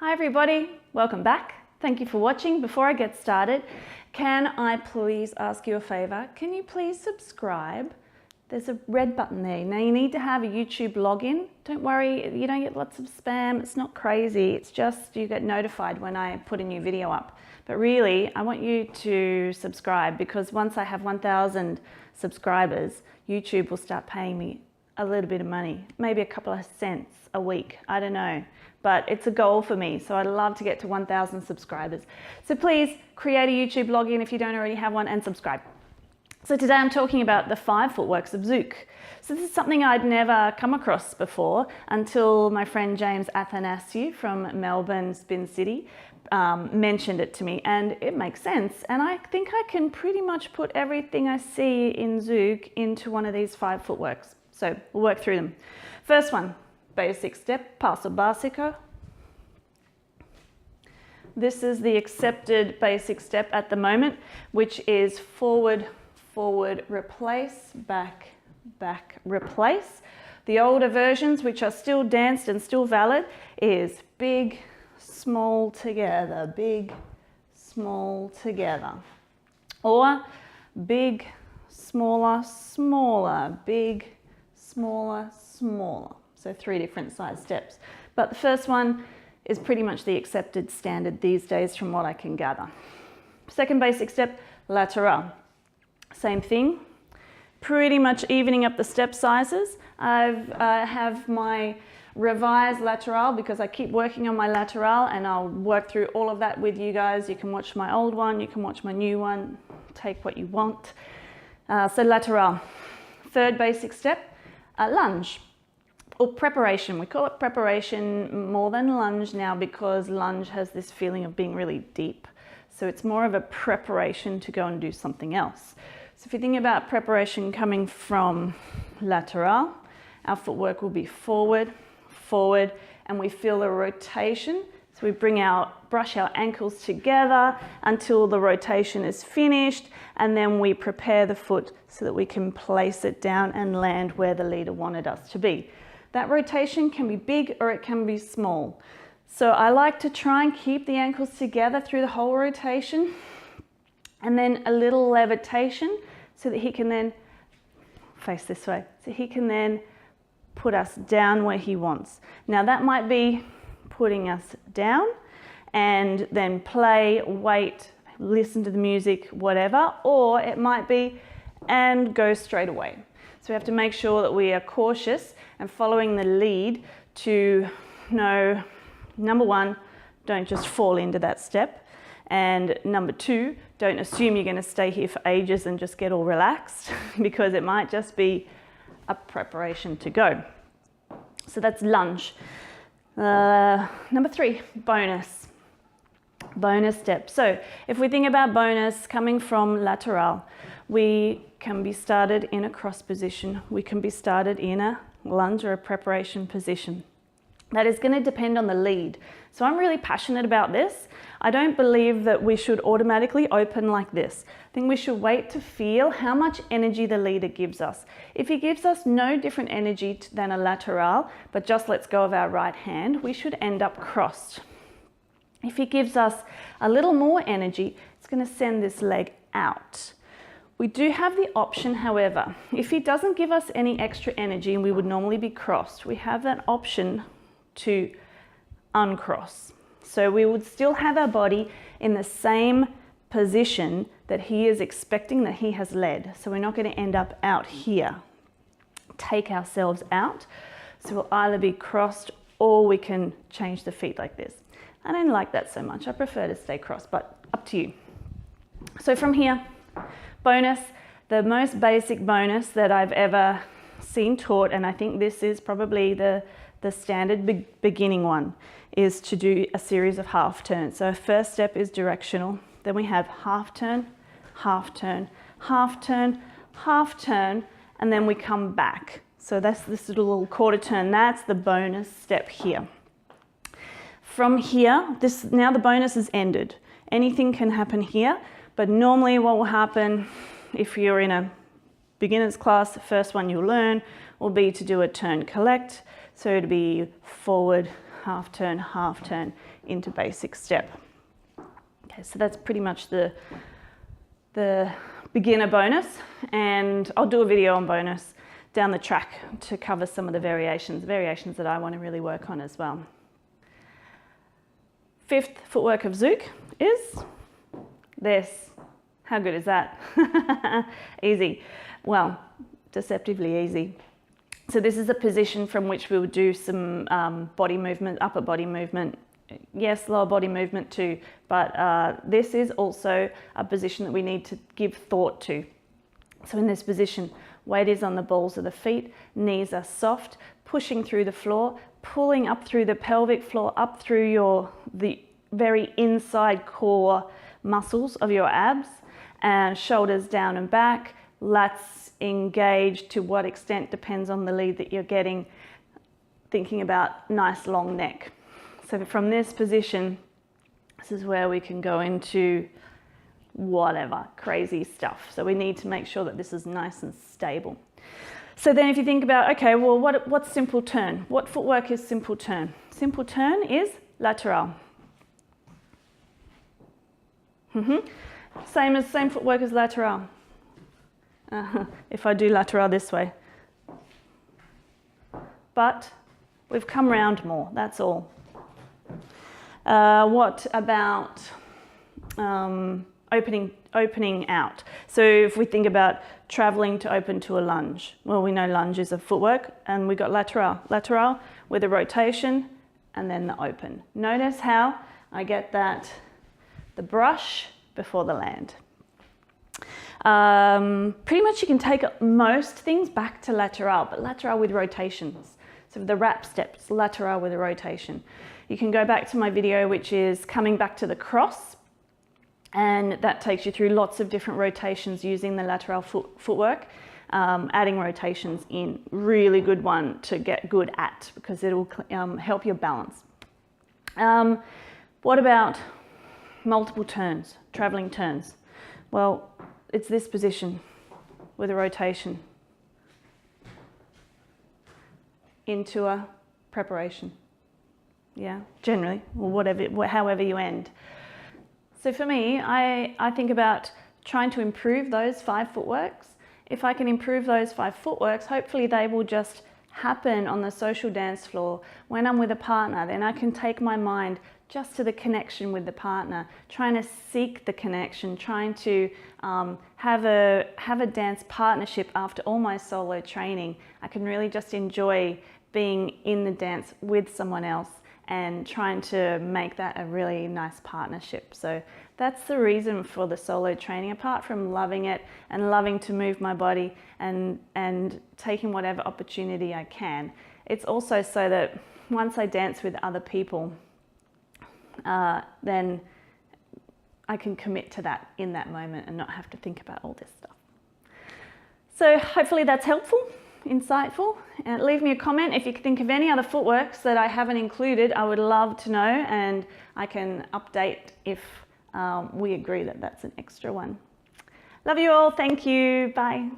Hi everybody, welcome back. Thank you for watching. Before I get started, can I please ask you a favor? Can you please subscribe? There's a red button there. Now you need to have a YouTube login. Don't worry, you don't get lots of spam. It's not crazy. It's just you get notified when I put a new video up. But really, I want you to subscribe because once I have 1,000 subscribers, YouTube will start paying me a little bit of money, maybe a couple of cents a week. I don't know. But it's a goal for me, so I'd love to get to 1,000 subscribers. So please create a YouTube login if you don't already have one and subscribe. So today I'm talking about the 5 footworks of Zouk. So this is something I'd never come across before until my friend James Athanasiou from Melbourne Spin City mentioned it to me, and it makes sense. And I think I can pretty much put everything I see in Zouk into one of these 5 footworks. So we'll work through them. First one. Basic step, Passo Basico. This is the accepted basic step at the moment, which is forward, forward, replace, back, back, replace. The older versions, which are still danced and still valid, is big, small together, big, small together. Or big, smaller, smaller, big, smaller, smaller. So 3 different size steps. But the first one is pretty much the accepted standard these days from what I can gather. Second basic step, Lateral. Same thing, pretty much evening up the step sizes. I have my revised Lateral because I keep working on my Lateral, and I'll work through all of that with you guys. You can watch my old one, you can watch my new one, take what you want. So Lateral. Third basic step, Lunge. Or preparation. We call it preparation more than lunge now because lunge has this feeling of being really deep. So it's more of a preparation to go and do something else. So if you think about preparation coming from Lateral, our footwork will be forward, forward, and we feel the rotation. So we brush our ankles together until the rotation is finished, and then we prepare the foot so that we can place it down and land where the leader wanted us to be. That rotation can be big or it can be small. So I like to try and keep the ankles together through the whole rotation, and then a little levitation so that he can then face this way. So he can then put us down where he wants. Now that might be putting us down and then play, wait, listen to the music, whatever, or it might be and go straight away. So we have to make sure that we are cautious and following the lead to know, number 1, don't just fall into that step. And number 2, don't assume you're going to stay here for ages and just get all relaxed because it might just be a preparation to go. So that's lunge. Number 3, bonus. Bonus step. So if we think about bonus coming from Lateral, we can be started in a cross position. We can be started in a lunge or a preparation position. That is going to depend on the lead. So I'm really passionate about this. I don't believe that we should automatically open like this. I think we should wait to feel how much energy the leader gives us. If he gives us no different energy than a Lateral, but just lets go of our right hand, we should end up crossed. If he gives us a little more energy, it's going to send this leg out. We do have the option, however, if he doesn't give us any extra energy and we would normally be crossed, we have that option to uncross. So we would still have our body in the same position that he is expecting that he has led. So we're not going to end up out here, take ourselves out. So we'll either be crossed or we can change the feet like this. I don't like that so much. I prefer to stay crossed, but up to you. So from here, bonus, the most basic bonus that I've ever seen taught, and I think this is probably the standard beginning one, is to do a series of half turns. So first step is directional. Then we have half turn, half turn, half turn, half turn, and then we come back. So that's this little quarter turn. That's the bonus step here. From here, now the bonus is ended. Anything can happen here, but normally what will happen if you're in a beginner's class, the first one you'll learn will be to do a turn collect. So it'd be forward, half turn, into basic step. Okay, so that's pretty much the beginner bonus, and I'll do a video on bonus down the track to cover some of the variations that I want to really work on as well. Fifth footwork of Zouk is this. How good is that? Easy. Well, deceptively easy. So this is a position from which we will do some body movement, upper body movement, yes, lower body movement too, but this is also a position that we need to give thought to. So in this position, weight is on the balls of the feet, knees are soft, pushing through the floor, pulling up through the pelvic floor, up through the very inside core muscles of your abs, and shoulders down and back, lats engaged. To what extent depends on the lead that you're getting, thinking about nice long neck. So from this position, this is where we can go into whatever crazy stuff. So we need to make sure that this is nice and stable. So then if you think about, okay, well, what's simple turn? What footwork is simple turn? Simple turn is lateral. Same footwork as lateral. If I do lateral this way. But we've come round more, that's all. What about opening out? So if we think about traveling to open to a lunge, well, we know lunge is a footwork, and we got lateral with a rotation and then the open. Notice how I get the brush before the land. Pretty much you can take most things back to lateral, but lateral with rotations. So the wrap steps, lateral with a rotation. You can go back to my video, which is coming back to the cross, and that takes you through lots of different rotations using the lateral footwork, adding rotations in. Really good one to get good at, because it'll help your balance. What about multiple turns, traveling turns? Well, it's this position with a rotation into a preparation. Yeah, generally, or whatever, however you end. So for me, I think about trying to improve those 5 footworks. If I can improve those 5 footworks, hopefully they will just happen on the social dance floor. When I'm with a partner, then I can take my mind just to the connection with the partner, trying to seek the connection, trying to have a dance partnership after all my solo training. I can really just enjoy being in the dance with someone else and trying to make that a really nice partnership. So that's the reason for the solo training, apart from loving it and loving to move my body and taking whatever opportunity I can. It's also so that once I dance with other people, then I can commit to that in that moment and not have to think about all this stuff. So hopefully that's helpful, insightful. Leave me a comment if you think of any other footworks that I haven't included. I would love to know, and I can update if we agree that that's an extra one. Love you all. Thank you. Bye.